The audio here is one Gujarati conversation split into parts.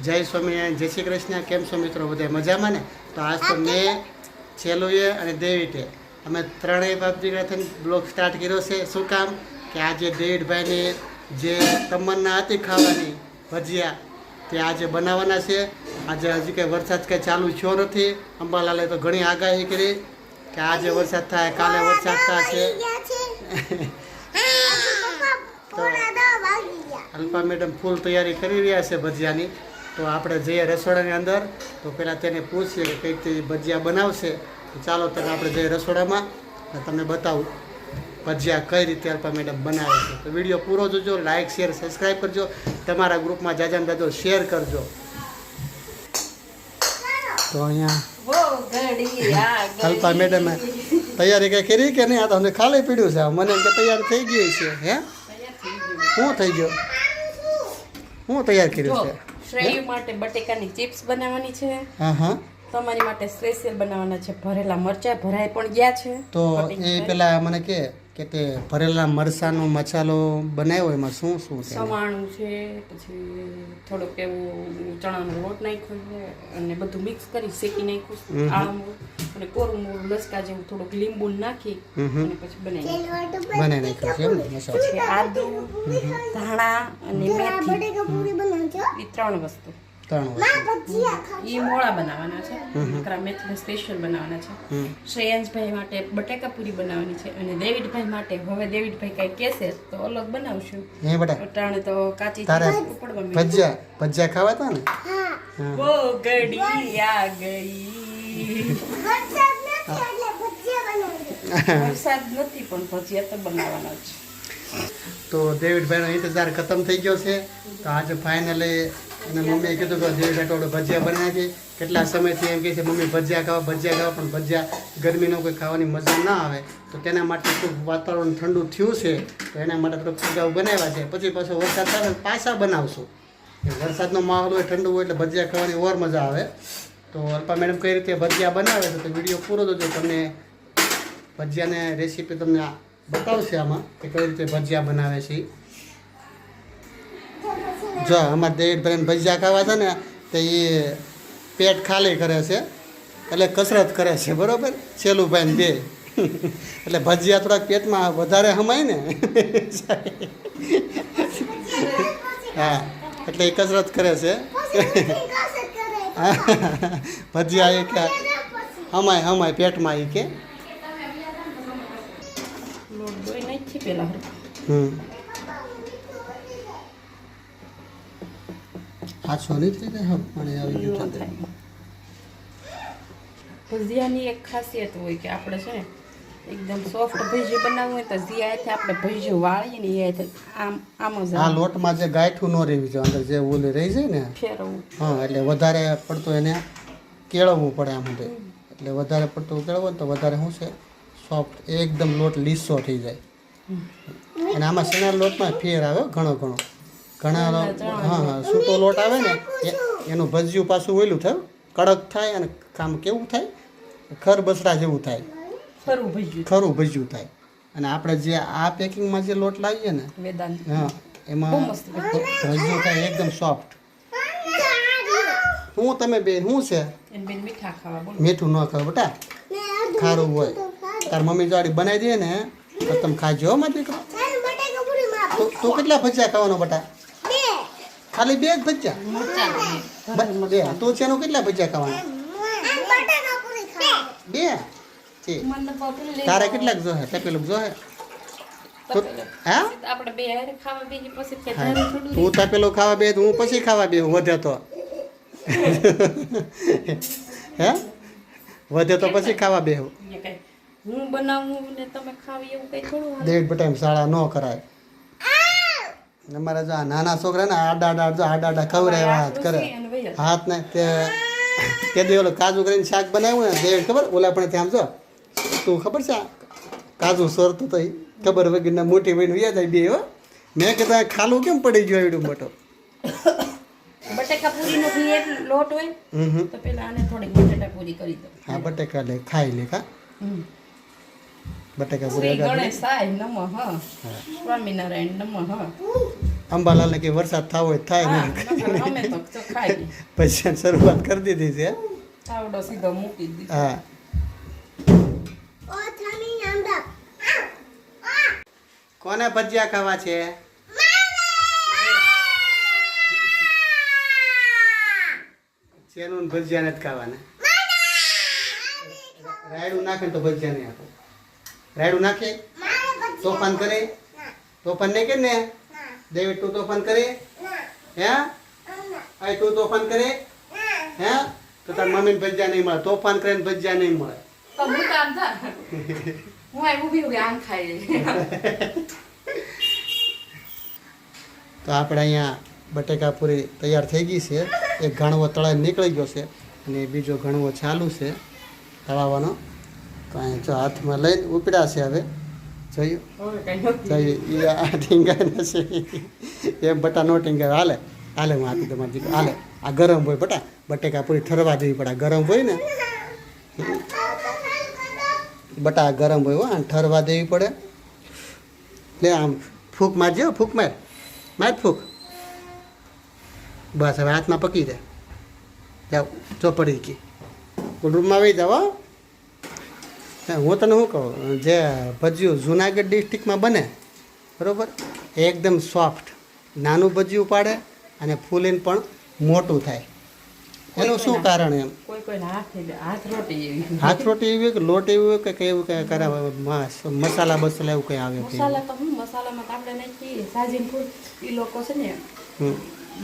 જય સ્વામિનારાયણ, જય શ્રી કૃષ્ણ. કેમ છો મિત્રો? બધા મજામાં ને? તો આજ તો મેં, છેલ્લુએ અને દેવીટે અમે ત્રણેય બાપ દીકરા થઈને બ્લોગ સ્ટાર્ટ કર્યો છે. શું કામ કે આજે દેવીટભાઈને જે તમન્ના હતી ખાવાની ભજીયા તે આજે બનાવવાના છે. આજે હજી કંઈ વરસાદ કંઈ ચાલુ થયો નથી. અંબાલાલે તો ઘણી આગાહી કરી કે આજે વરસાદ થાય, કાલે વરસાદ થશે. તો અલ્પા મેડમ ફૂલ તૈયારી કરી રહ્યા છે ભજીયાની. તો આપણે જઈએ રસોડાની અંદર. તો પહેલાં તેને પૂછીએ કે કઈ રીતે ભજીયા બનાવશે. તો ચાલો તમે આપણે જઈએ રસોડામાં તમને બતાવું ભજીયા કઈ રીતે અલ્પા મેડમ બનાવે છે. તો વિડીયો પૂરો જોજો, લાઇક શેર સબસ્ક્રાઈબ કરજો, તમારા ગ્રુપમાં જાજાને જાજો શેર કરજો. તો અહીંયા અલ્પા મેડમ તૈયારી કઈ કરી કે નહીં? આ તો અમને ખાલી પીડ્યું છે. મને એમ કે તૈયાર થઈ ગઈ છે. હે શું થઈ ગયો? હું તૈયાર કર્યું છે? શ્રેયુ માટે બટેકાની ચિપ્સ બનાવવાની છે. હા હા. તમારી માટે સ્પેશિયલ બનાવવાના છે ભરેલા મરચાં. ભરાઈ પણ ગયા છે. તો એ પેલા મને કે તે ભરેલા મરચાંનો મસાલો બનાવ્યો એમાં શું શું છે? સવાણું છે, પછી થોડોક એવું ચણાનો લોટ નાખ્યો છે અને બધું મિક્સ કરી શેકી નાખ્યું. આળા અને કોરું મોરું લસકા જેવું થોડુંક લીંબુ નાખી અને પછી બનાવી નાખ્યો છે એમ ને મસાલો? આદુ, ધાણા અને મેથી, એ ત્રણ વસ્તુ. ઈ મોળા બનાવવાના છે. નકરા મેથી સ્પેશિયલ બનાવવાના છે. શ્રેયાંશભાઈ માટે બટેકા પૂરી બનાવવાની છે અને દેવીડભાઈ માટે હવે દેવીડભાઈ કઈ કહેશે તો અલગ બનાવશું. હે બેટા અટાણે તો કાચી ભજીયા ખાવા હતા ને? વો ગડી આ ગઈ. વરસાદ નથી પણ ભજીયા તો બનાવવાના છે. તો દેવીડભાઈનો ઇંતજાર ખતમ થઈ ગયો છે. તો આજે ફાઇનલી અને મમ્મીએ કીધું કે દેવીભાઈ થોડું ભજીયા બનાવી નાખી. કેટલા સમયથી એમ કહે છે મમ્મી ભજીયા ખાવા પણ ભજીયા ગરમીનો કોઈ ખાવાની મજા ના આવે. તો તેના માટે ખૂબ વાતાવરણ ઠંડુ થયું છે તો એના માટે થોડુંક અગાઉ બનાવ્યા છે. પછી પાછો વરસાદ થાય પાછા બનાવશું. વરસાદનો માહોલ હોય, ઠંડુ હોય એટલે ભજીયા ખાવાની ઓર મજા આવે. તો અલ્પા મેડમ કઈ રીતે ભજીયા બનાવે છે તો વિડીયો પૂરો જોજો. તમને ભજીયાને રેસીપી તમને બતાવશે આમાં કે કઈ રીતે ભજીયા બનાવે છે. જો અમારે દેવીભાઈને ભજીયા ખાવા છે ને તો એ પેટ ખાલી કરે છે એટલે કસરત કરે છે, બરાબર? છેલ્લુભાઈને બે એટલે ભજીયા થોડાક પેટમાં વધારે હમાય ને હા એટલે એ કસરત કરે છે. ભજીયા એ કે હમાય પેટમાં એ કે હાથસો નહીં થઈ જાય. પાણી આવી ગયું છે. ભજીયાની એક ખાસિયત હોય કે આપણે છે ને એકદમ સોફ્ટ ભજીયું બનાવવું હોય તો જીયાથી આપણે ભજીયું વાળીએ ને એ આમ જ આ લોટમાં જે ગાંઠું ન રહેવી જોઈએ, અંદર જે ઓલી રહી જાય ને ફેરવવું. હા એટલે વધારે પડતું એને કેળવવું પડે આમ બધે. એટલે વધારે પડતું કેળવો તો વધારે શું છે સોફ્ટ એકદમ લોટ લીસો થઈ જાય. અને આમાં શેના લોટમાં ફેર આવે ઘણો ઘણા હા સૂતો લોટ આવે ને એનું ભજીયું પાછું ઓયલું થાય, કડક થાય અને કામ કેવું થાય ખર બસડા જેવું થાય, ખરું ભજીયું થાય. અને આપણે જે આ પેકિંગમાં જે લોટ લાવીએ ને હા એમાં ભજીયું થાય એકદમ સોફ્ટ. હું તમે બેન શું છે મીઠું ન ખાવ બેટા, ખારું હોય. તાર મમ્મી જોડી બનાવી દે ને તો તમે ખાજો હો મારી દીકરો. તું કેટલા ભજીયા ખાવાનો બેટા? ખાલી બે જ ભજીયા? તું છે કેટલા ભજીયા ખાવાના? બે છે. તારે કેટલાક જોહે? તપેલું જોહે? હા તું તપેલું ખાવા બે હું પછી ખાવા બે વધે તો હે વધે તો પછી ખાવા બે. હું બનાવું ને તમે ખાવી એવું કઈ થોડું દેડ બટાઈમ શાળા ન કરાય. અમારા જો આ નાના છોકરા ને આડા ખવડાવ્યા હાથ કરે હાથ ને તે દે ઓલો કાજુ કરીને શાક બનાવ્યું ને દેડ ખબર ઓલા પણ ત્યાં જો તું ખબર છે કાજુ સોરતું તો ખબર વગરના મોટી બહેન યાદ આવી બે હો. મેં કીધું ખાલું કેમ પડી ગયો એવડું મોટો? બટેકા પૂરીનો લોટ હોય તો પેલા આને થોડી બટેટા પૂરી કરી દો. હા બટેકા લે ખાઈ લે કા બટેકા પૂરી ગણેશાય નમઃ સ્વામિનારાયણ નમઃ અંબાલાલને કે વરસાદ થાવો હોય થાય હા, ને નકર અમે તો જો ખાઈ લઈએ. ભજીયાની શરૂઆત કરી દીધી છે તાવડો સીધો મૂકી દીધો. હા કોને ભજીયા ખાવા છે ચેનું ભજીયા નથી ખાવાના રાયડું નાખે ને તો ભજીયા નહીં આપે રાયડું નાખે તોફાન કરે તોફાન નહીં કે ને દેવી તું તોફાન કરે હે આ તું તોફાન કરે હે તો તાર મમ્મીને ભજીયા નહીં મળે તોફાન કરે ને ભજીયા નહીં મળે તો હું કામ થા હું આ ઊભી ઊભી આમ ખાઈ તો આપણે અહીંયા બટેકા પૂરી તૈયાર થઈ ગઈ છે એક ઘણવો તળાઈ નીકળી ગયો છે અને બીજો ઘણવો ચાલુ છે તળાવવાનો તો અહીંયા જો હાથમાં લઈને ઉપડ્યા છે હવે જોયું જોયું એ આ ટીંગાય છે એમ બટા નો ટીંગાય હાલે હાલે હું આપી તમારી દીકરી હાલે આ ગરમ હોય બટા બટેકા પૂરી ઠરવા દેવી પડે આ ગરમ હોય ને બટા આ ગરમ હોય હો આ ઠરવા દેવી પડે લે આમ ફૂંક મારજો ફૂંક માર ફૂંક બસ હવે હાથમાં પકી દે જાઓ ચોપડી કી રૂમમાં વહી જાઓ હું તને શું કહું જે ભજીયું જુનાગઢ ડિસ્ટ્રિક્ટમાં બને બરાબર એકદમ સોફ્ટ નાનું ભજીયું પાડે અને ફૂલીને પણ મોટું થાય એનું શું કારણ એમ કોઈ હાથ રોટી એવી હાથ રોટી એવી હોય કે લોટ એવી હોય કે કેવું કંઈ કરાવે મસાલા બસાલા એવું કંઈ આવે કે મસાલા તો હું મસાલામાં તો આપણે નાખીએ સાજીન ફૂલ એ લોકો છે ને હમ.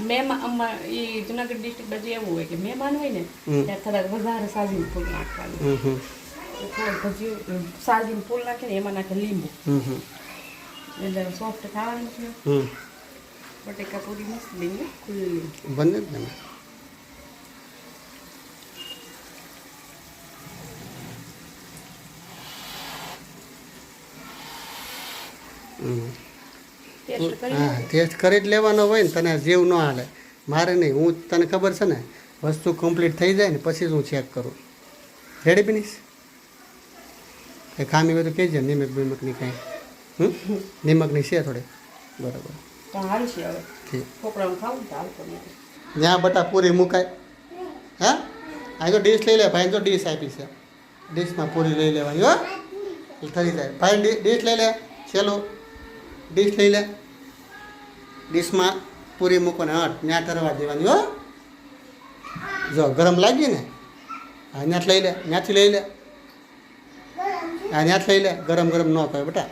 મહેમાન એ જુનાગઢ ડિસ્ટ્રિક્ટ બાજુ એવું હોય કે મહેમાન હોય ને ત્યારે થોડાક વધારે સાજીન ફૂલ નાખવાનું હમ હમ થોડું ભજીયું સાજીન ફૂલ નાખે ને એમાં નાખે લીંબુ હમ હમ એટલે સોફ્ટ ખાવાનું છે હમ બટેકા પૂરી મસ્ત બની ખુલ્લી બને જ ને ટેસ્ટ કરી હા ટેસ્ટ કરી જ લેવાનો હોય ને તને જેવું ન હાલે મારે નહીં હું તને ખબર છે ને વસ્તુ કમ્પ્લીટ થઈ જાય ને પછી જ હું ચેક કરું રેડી બનીશ કંઈ ખામી હોય તો કહેજે નિમક બિમકની કાંઈ નિમકની છે થોડી બરાબર તો હાલ છે હવે ઠીક છોકરાઓને ખાવું તો હાલ કરી જ્યાં બટા પૂરી મુકાય હા આ તો ડીશ લઈ લે ભાઈ તો ડીશ આપી છે ડીશમાં પૂરી લઈ લેવાની હો થઈ જાય ભાઈ ડીશ લઈ લે છેલ્લું ડીશ લઈ લે ડીશમાં પૂરી મૂકવાને હટ ત્યાં ઠરવા દેવાની હો જો ગરમ લાગી ને હા ત્યાંથી લઈ લે ત્યાંથી લઈ લે હા ત્યાંથી લઈ લે ગરમ ગરમ ન કહે બેટા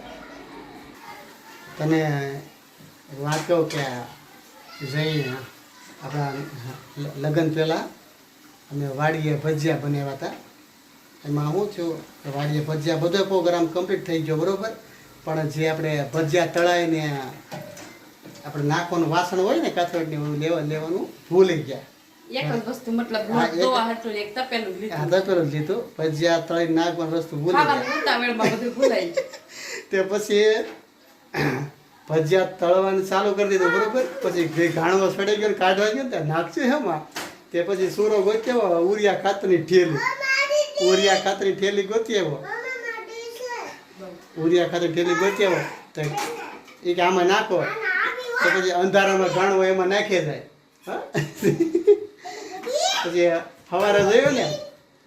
તને વાત કહું કે જઈ આપણા લગ્ન પહેલાં અમે વાડીએ ભજીયા બનાવ્યા હતા એમાં શું થયું કે વાડીએ ભજીયા બધો પ્રોગ્રામ કમ્પ્લીટ થઈ ગયો બરાબર પણ જે આપણે ભજીયા તળાઈને આપણે નાખવાનું વાસણ હોય ને કાથરોટની લેવાનું ભૂલી ગયા એક જ વસ્તુ મતલબ હા, એક- દોવા હતું એક તપેલું જ લીધું હા તપેલું જ લીધું ભજીયા તળાઈને નાખવાનું વસ્તુ ભૂલી ગયા ખાવાનું ઉતાવળમાં બધું ભૂલાઈ જાય. તે પછી ભજીયા તળવાનું ચાલુ કરી દીધું બરોબર પછી જે ઘાણવો સડી ગયો ને કાઢવા ગયો ને ત્યાં નાખશે હેમાં તે પછી સુરો ગોત્યો ઉરિયા ખાતરની ઠેલી ઉરિયા ખાતરની ઠેલી ગોતી આવ્યો ઉરિયા ખાતરની ઠેલી ગોતી આવ્યો તો એ કે આમાં નાખો તો પછી અંધારામાં ઘાણવો એમાં નાખી જાય હા પછી સવારે જોયો ને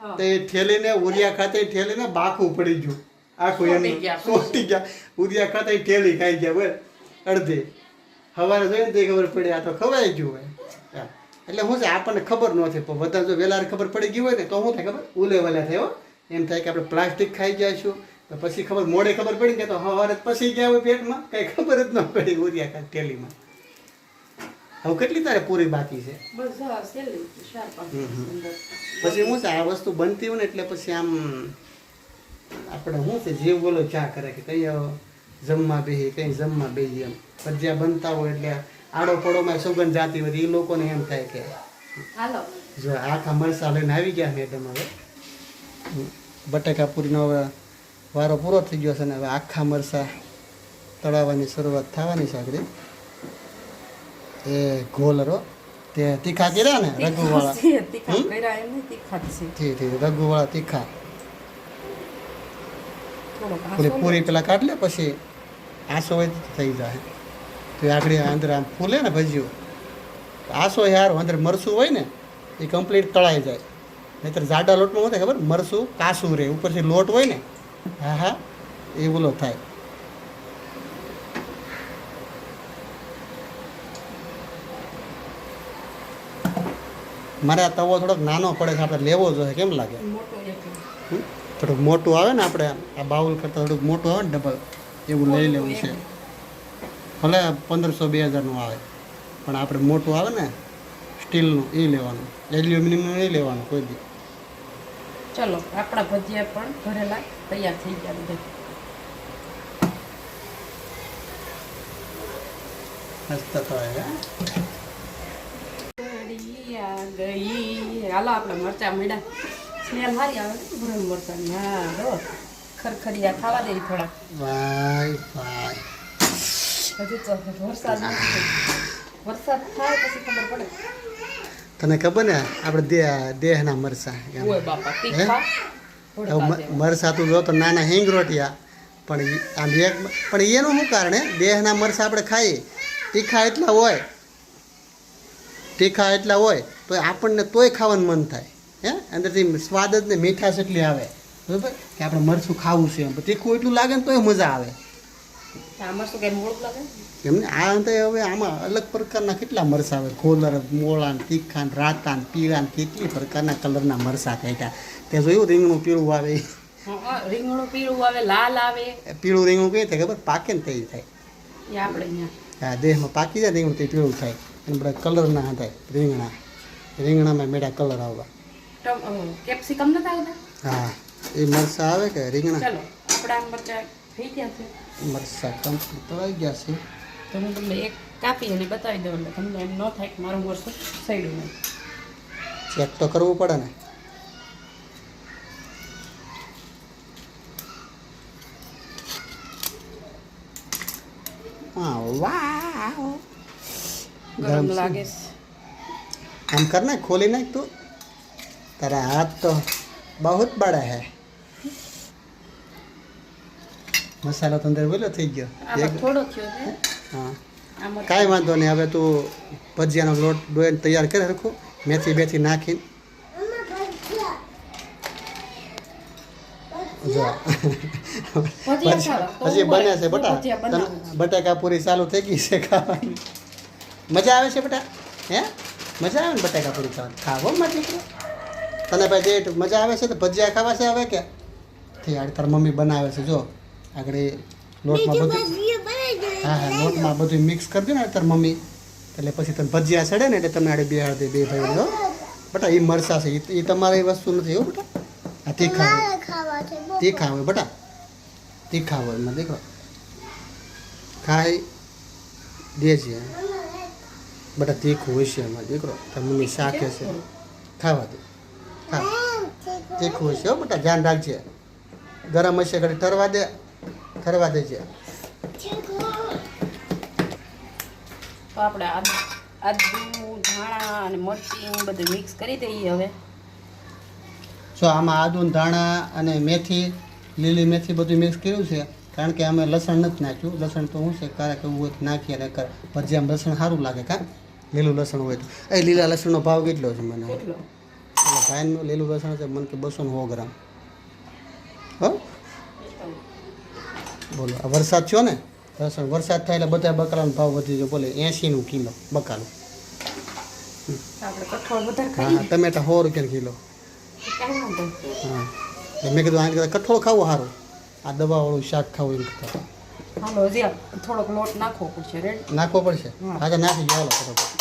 હા. તો એ ઠેલીને ઉરિયા ખાતે ઠેલીને બાકું પડી ગયું આખું સોટી એમ ગયા. સોટી ગયા ઉરિયા ખાતે ઠેલી ખાઈ ગયા બોલ અડધી સવારે જોઈને તો ખબર પડી આ તો ખવાઈ ગયું હોય હા. એટલે શું છે આપણને ખબર નથી પણ બધા જો વહેલા ખબર પડી ગઈ હોય ને તો શું થાય ખબર ઉલે વલે થયો એમ થાય કે આપણે પ્લાસ્ટિક ખાઈ જઈશું તો પછી ખબર મોડે ખબર પડી ને તો સવારે પછી ગયા હોય પેટમાં કંઈ ખબર જ ન પડી ઉરિયા ખાતે ઠેલીમાં હવે કેટલી તારે પૂરી બાકી છે બસ હા, છેલ્લી 4-5 અંદર. પછી શું છે આ વસ્તુ બનતી હોય ને એટલે પછી આમ આપણે શું છે જીવ બોલો ચા કરે કે કઈ જમવા બેસી કઈ જમવા બેસી એમ ભજીયા બનતા હોય એટલે આડો પડોમાં સુગંધ જાતી હોય એ લોકોને એમ થાય કે હાલો જો આખા મરસા લઈને આવી ગયા મેડમ હવે બટાકા પૂરીનો હવે વારો પૂરો થઈ ગયો છે ને હવે આખા મરસા તળાવવાની શરૂઆત થવાની છે આગળ એ ગોલરો તે તીખા કર્યા ને રઘુવાળા તીખા કર્યા એમ નહીં, તીખા જ છે. ઠીક ઠીક રઘુવાળા તીખા થોડોક પૂરી આસો પૂરી પેલા કાઢ લે પછી આસો હોય તો થઈ જાય તો એ આગળ અંદર આમ ફૂલે ને ભજીયું આસો યાર અંદર મરસું હોય ને એ કમ્પ્લીટ તળાઈ જાય. નહીંતર જાડા લોટમાં શું થાય ખબર? મરસું કાસું રહે, ઉપરથી લોટ હોય ને, હા હા એ ઓલો થાય. મારે આ તવો થોડોક નાનો પડે છે, આપણે લેવો જોઈએ. કેમ લાગે? થોડુંક મોટું આવે ને, આપણે આ બાઉલ કરતાં થોડુંક મોટું આવે ને ડબલ, એવું લઈ લેવું છે. ભલે 1500-2000નું આવે, પણ આપણે મોટું આવે ને સ્ટીલનું એ લેવાનું, એલ્યુમિનિયમનું નહીં લેવાનું કોઈ દી. ચલો આપણા ભજીયા પણ ભરેલા તૈયાર થઈ ગયા બધા. મસ્ત થાય. હાલો આપણે મરચા મળ્યા, સ્મેલ સારી આવે ને ભરેલ મરચાની. હા જો ખરખરિયા ખાવા દે થોડાક. વાય વાય. હજી તો વરસાદ થાય પછી ખબર પડે. તને ખબર ને આપણે દેહના મરસા ઓય બાપા તીખા મરસા તું જો તો નાના હિંગ રોટિયા, પણ આમ એક પણ એનું શું કારણે દેહના મરસા આપણે ખાઈએ તીખા એટલા હોય તો આપણને તોય ખાવાનું મન થાય. હે અંદરથી સ્વાદ જ ને મીઠાશ એટલી આવે બરાબર કે આપણે મરચું ખાવું છે. એમ તીખું એટલું લાગે ને તોય મજા આવે. એમને આ તો હવે આમાં અલગ પ્રકારના કેટલા મરસા આવે, ખોલર, મોળા, તીખા, રાતા, પીળા, કેટલી પ્રકારના કલરના મરસા કાઢ્યા. તે જોયું રીંગણું પીળું આવે, રીંગણું પીળું આવે, લાલ આવે. પીળું રીંગણું કઈ થાય ખબર? પાકે ને તે થાય. આપણે હા દેહમાં પાકી જાય રીંગણું તે પીળું થાય. અને બધા કલરના થાય રીંગણામાં મેળા કલર આવવા. કેપ્સિકમ નથી આવતા? હા એ મરસા આવે કે રીંગણા. ચલો આપણા મરચા થઈ ગયા છે. મરસા કમ્પ્લીટ તળાઈ ગયા છે. તો હું તમને એક કાપી અને બતાવી દઉં એટલે તમને એમ ન થાય કે મારું મરચું સડ્યું નહીં. ચેક તો કરવું પડે ને. હા વાહ ગરમ લાગે છે. આમ કર ને, ખોલી નાખ તું. તારા હાથ તો બહુ બડા હે. મસાલો તો અંદર વેલો થઈ ગયો. થોડો થયો છે. હા કાંઈ વાંધો નહીં. હવે તું ભજીયાનો લોટ ડોઈને તૈયાર કરી રાખું, મેથી બેથી નાખીને. જો હજી બને છે બટા. બટાકા પૂરી ચાલુ થઈ ગઈ છે ખાવાની. મજા આવે છે બટા? હે મજા આવે ને બટાકા પૂરી ખાવાની? ખાવો માં દીકરો તને ભાઈ ડેટ મજા આવે છે તો ભજીયા ખાવા છે હવે કે યાર તાર મમ્મી બનાવે છે. જો આગળ લોટમાં બધું, હા હા લોટમાં બધું મિક્સ કરી દે ને તાર મમ્મી, એટલે પછી તને ભજીયા ચડે ને એટલે તમને આડે બેહાડ દે બે ભાઈ. જો બટા એ મરસા છે એ તમારી વસ્તુ નથી હો બટા. આ તીખા હોય બટા, તીખા હોય એમાં દીકરો ખાઈ દેજે બટા. તીખું હોય છે એમાં દીકરો, તાર મમ્મી શાકે છે ખાવા દે. હા તીખું હોય છે હો બટા, ધ્યાન રાખજે. ગરમ હશે ઘડી ઠરવા દેજે. તો આપણે આદુ ધાણા અને મરચી બધું મિક્સ કરી દઈએ હવે. જો આમાં આદુ ધાણા અને મેથી, લીલી મેથી બધું મિક્સ કર્યું છે, કારણ કે અમે લસણ નથી નાખ્યું. લસણ તો શું છે ક્યારેક એવું હોય તો નાખીએ ને ભજીયામાં લસણ સારું લાગે. કાં લીલું લસણ હોય તો. એ લીલા લસણનો ભાવ કેટલો છે મને? એટલે ભાઈનું લીલું લસણ છે મને કે 209 ગ્રામ. હો બોલો આ વરસાદ થયો ને, લસણ વરસાદ થાય એટલે બધા બકાલાનો ભાવ વધી જાય. બોલે 80 કિલો બકાલું. હા ટમેટા 100 રૂપિયા કિલો. હા મેં કીધું આ કઠોળ ખાવું સારું, આ દવાવાળું શાક ખાવું એમ કરતા. હાલો હજી થોડોક લોટ નાખવો પડશે. નાખવો પડશે? હા તો નાખી ગયો ફટાફટ.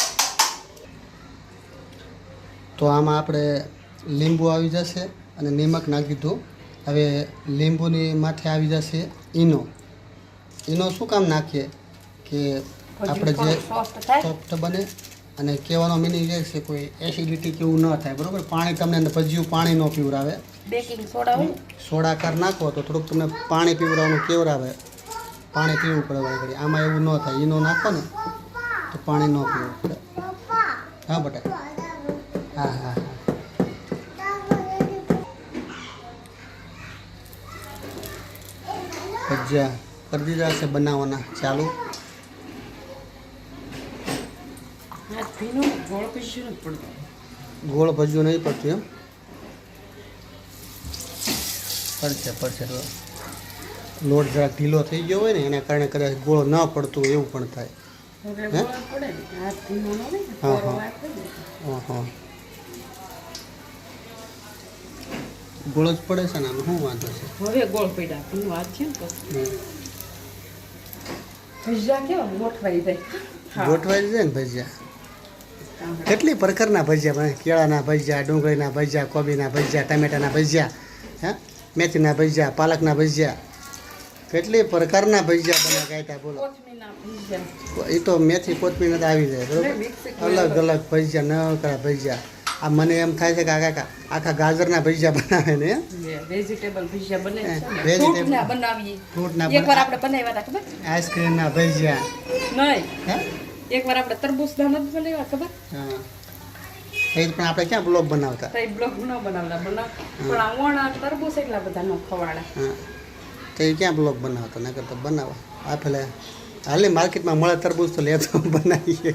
તો આમાં આપણે લીંબુ આવી જશે અને નિમક નાખી દીધું. હવે લીંબુની માથે આવી જશે ઈનો. શું કામ નાખીએ કે આપણે જે સોફ્ટ બને, અને કહેવાનો મિનિંગ એ છે કોઈ એસિડિટી કેવું ન થાય. બરાબર? પાણી તમને ભજીયું પાણી ન પીવડાવે. બેકિંગ સોડા હોય, સોડાકાર નાખો તો થોડુંક તમને પાણી પીવડાવવાનું કેવડાવે. પાણી પીવું પડે વળી. આમાં એવું ન થાય. ઈનો નાખો ને તો પાણી ન પીવું પડે. હા બટા. હા હા હા ભજીયા કરી દીધા છે બનાવવાના ચાલુ. ગોળ પીસ્યું નથી પડતું. ગોળ ભજ્યું નહીં પડતું એમ પડશે તો લોટ જરાક ઢીલો થઈ ગયો હોય ને એના કારણે કદાચ ગોળ ન પડતું હોય એવું પણ થાય. એટલે ગોળ પડે ને હાથ ધીમો ન રહે ને હા, કોરો હા. વાત થઈ જાય. હા ગોળ જ પડે છે ને આમાં શું વાંધો છે? હવે ગોળ પડ્યા ભીનું હાથ છે ને તો હમ. ભજીયા કેવા ગોઠવાઈ જાય. હા. ગોઠવાઈ જાય ને ભજીયા કેટલી પ્રકારના ભજીયા બને કેળાના ભજીયા ડુંગળીના ભજીયા કોબીના ભજીયા ટમેટાના ભજીયા હે મેથીના ભજીયા પાલકના ભજીયા કેટલી પ્રકારના ભજીયા બને ગાયતા બોલો. કોથમીરના ભજીયા. એ તો મેથી કોથમીર આવી જાય બરોબર અલગ અલગ ભજીયા નકરા ભજીયા આ મને એમ થાય છે કે આખા ગાજરના ભજીયા બનાવે ને વેજીટેબલ ભજીયા બને છે ને. vegetable. ફ્રૂટના બનાવીએ ફ્રૂટના એકવાર આપણે બનાવ્યા હતા ખબર આઈસ્ક્રીમના ભજીયા નહીં હે એકવાર આપણે તરબૂચના નથી બનાવ્યા ખબર હા એ પણ આપણે ક્યાં બ્લોગ બનાવતા તો એ બ્લોગ ન બનાવતા પણ આ વણા તરબૂચ એટલા બધા ન ખવાડા. હા તો એ ક્યાં બ્લોગ બનાવતા નકર તો બનાવો આ પેલા હાલની માર્કેટમાં મળે તરબૂચ તો લેતો બનાવીએ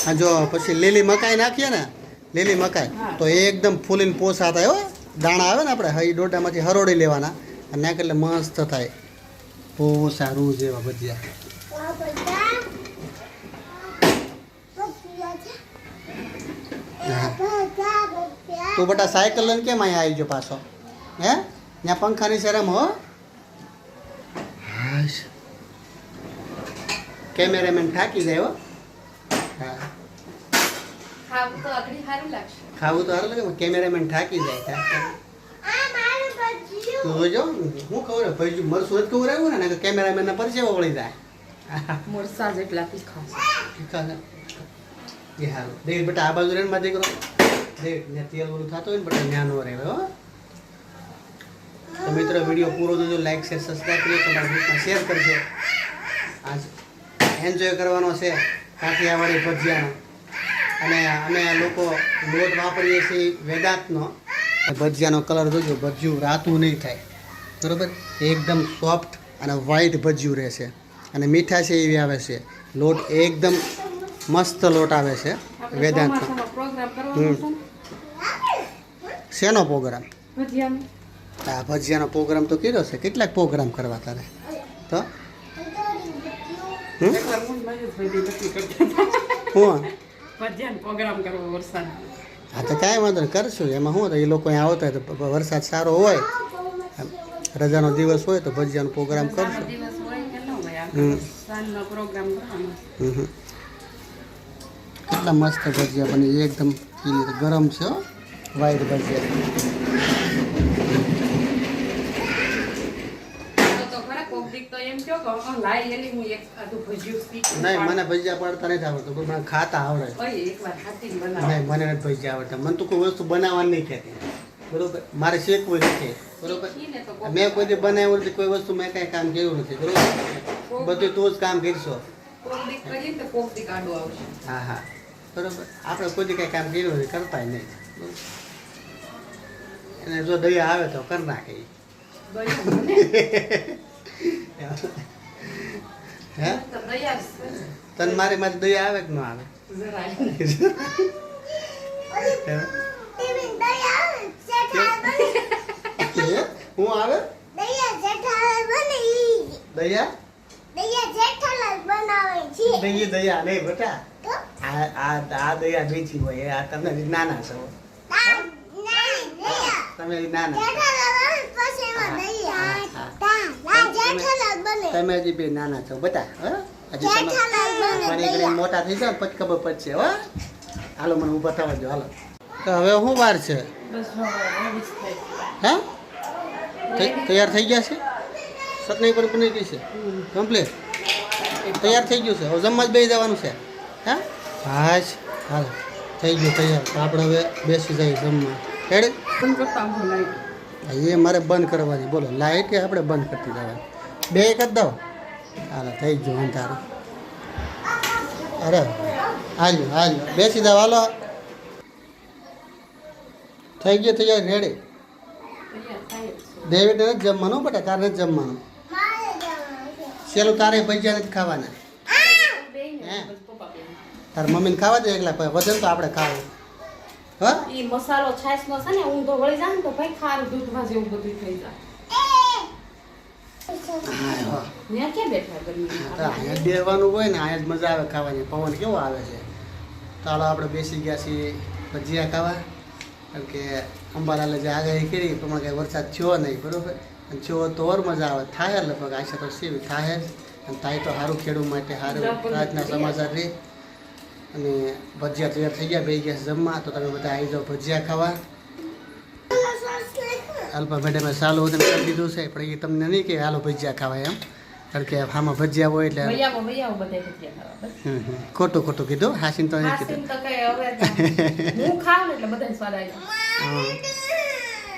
હા જો પછી લીલી મકાઈ નાખીએ ને લીલી મકાઈ હા. તો એ એકદમ ફૂલીને પોસા થાય હો દાણા આવે ને આપણે હઈ ડોડામાંથી હરોડી લેવાના અને નાખે એટલે મસ્ત થાય પોસા રૂ જેવા ભજીયા તું બટા સાયકલ લઈને કેમ અહીંયા આવી ગયો પાછો હે ત્યાં પંખાની શરમ હો હાશ કેમેરામેન થાકી જાય હો હા ખાવું તો અઘરી સારું લાગશે. ખાવું તો હારું લાગે કેમેરામેન થાકી જાય તું જોજો હું ખબર ભાઈ મરસું જ ખબર આવ્યું ને કેમેરામેન ના પરસેવો વળી જાય મરસા જેટલા તીખા એ હારું દેખ બેટા આ બાજુ રેન માં દીકરો દેખ ત્યાં તેલ ઓલું થતું હોય ને બેટા ત્યાં નો રહે હો તો મિત્રો વિડીયો પૂરો જોજો લાઈક શેર સબસ્ક્રાઈબ કરી તમારા ગ્રુપમાં શેર કરજો આજ એન્જોય કરવાનો છે કાઠિયાવાડી ભજીયાનો અને અમે લોકો લોટ વાપરીએ છીએ વેદાંતનો ભજીયાનો કલર જોજો ભજીયું રાતું નહીં થાય બરોબર એકદમ સોફ્ટ અને વ્હાઈટ ભજીયું રહેશે અને મીઠા છે એવી આવે છે લોટ એકદમ મસ્ત લોટ આવે છે વેદાંતનો પ્રોગ્રામ કરવાનો છે ને શેનો પ્રોગ્રામ ભજીયાનો. આ ભજીયાનો પ્રોગ્રામ તો કર્યો છે કેટલાક પ્રોગ્રામ કરવા તારે તો એકવાર હું મહેશભાઈ નક્કી કરતા હતા. હું ભજીયાનો પ્રોગ્રામ કરવો વરસાદ. હા તો કાંઈ વાંધો નહીં કરશું એમાં શું તો એ લોકો અહીં આવતા હોય તો વરસાદ સારો હોય રજાનો દિવસ હોય તો ભજીયાનો પ્રોગ્રામ કરશું દિવસ હોય કે ન હોય હમ. આપણે સાંજનો પ્રોગ્રામ કરવાનો. હમ. કેટલા મસ્ત ભજીયા બને એકદમ ગરમ છે હો વ્હાઈટ ભજીયા તો ખરા કોક દીક તો એમ કહો કે લાઈ એલી હું એક આટલું ભજીયું શીખું. નહીં મને ભજીયા પાડતા નથી આવડતું પણ મને ખાતા આવડે ઓય એકવાર હાથીને બનાવો. નહીં મને નથી ભજીયા આવડતા મને તો કોઈ વસ્તુ બનાવવાની નહીં કહેતી બરોબર મારે શીખવું નથી બરોબર શીખીને તો કોક મેં કોઈ દી બનાવ્યું નથી કોઈ વસ્તુ મેં કાંઈ કામ કર્યું નથી બરોબર બધું તું જ કામ કરશો કોક દીક કરીએ ને તો કોક દીક આડું આવશે. હા હા બરોબર આપણે કોઈ દી કાંઈ કામ કર્યું નથી કરતાય નહીં બરોબર એને જો દયા આવે તો કરી નાખે ઈ. દયા મને હે તો દયા છે. તને મારી મારી દયા આવે કે ન આવે જરાય. હું આવે દયા દઈએ દયા નહીં બેટા આ દયા બીજી હોય આ તમે હજી નાના છો તમે હજી નાના છો. તમે હજી બે નાના છો બધા હજી તમે મને એકડી મોટા થઈ જાવ પછી ખબર પડશે હો હાલો મને ઊભા થવા દો હાલો તો હવે શું વાર છે બસ હવે રેડી થાય. હા તૈયાર થઈ ગયા છે સતનાઈ પર બની ગઈ છે કમ્પ્લીટ તૈયાર થઈ ગયું છે હવે જમવા જ બેસી જવાનું છે હા હાશ હાલ થઈ ગયું તૈયાર તો આપણે હવે બેસી જઈએ જમવા રેડી પણ કરતા હું લાઈ. એ મારે બંધ કરવાની બોલો લાઈટ કે આપણે બંધ કરતી જવાની બે કરી દો હાલો થઈ ગયું અંધારું અરે હાલ્યો હાલ્યો બેસી જાવ હાલો થઈ ગયું તૈયાર રેડી તૈયાર થાય જ છે. ડેવિડ નથી જમવાનું બેટા તારે નથી જમવાનું સેલું તારે ભજીયા નથી ખાવાના બેયને હે? બસ પપ્પા બેયને. તાર મમ્મીને ખાવા દે એકલા પછી વજન તો આપણે ખાવું હા ઈ મસાલો છાશનો છે ને ઊંધો વળી જાય ને તો ભાઈ ખારું દૂધમાં જેવું બધું થઈ જાય. ત્યાં ક્યાં બેઠા તો ગરમીમાં? અહીંયા બેસવાનું હોય ને અહીંયા જ મજા આવે ખાવાની પવન કેવો આવે છે ચાલો આપણે બેસી ગયા છીએ ભજીયા ખાવા કારણ કે અંબાલાલે જે આગાહી કરી એ પ્રમાણે કાંઈ વરસાદ થયો નહીં બરાબર અને થયો તો ઓર મજા આવે થાય લગભગ આશા તો સીવી થાય જ અને થાય તો સારું ખેડૂત માટે સારું રાતના સમાચાર રહે અને ભજીયા તૈયાર થઈ ગયા બે ગયા છે જમવા તો તમે બધા આવી જાઓ ભજીયા ખાવા અલ્પા મેડમે સાલું વજન કરી દીધું છે પણ એ તમને નહીં કે હાલો ભજીયા ખાવા એમ કારણ કે આમાં ભજીયા હોય એટલે વૈયાવો બધા ભજીયા ખાવા બસ. ખોટું ખોટું કીધું હાસીન તો નહીં કીધું હાસીન તો કઈ હવે હું ખાવ ને એટલે બધાને સ્વાદ આવી જાય. હા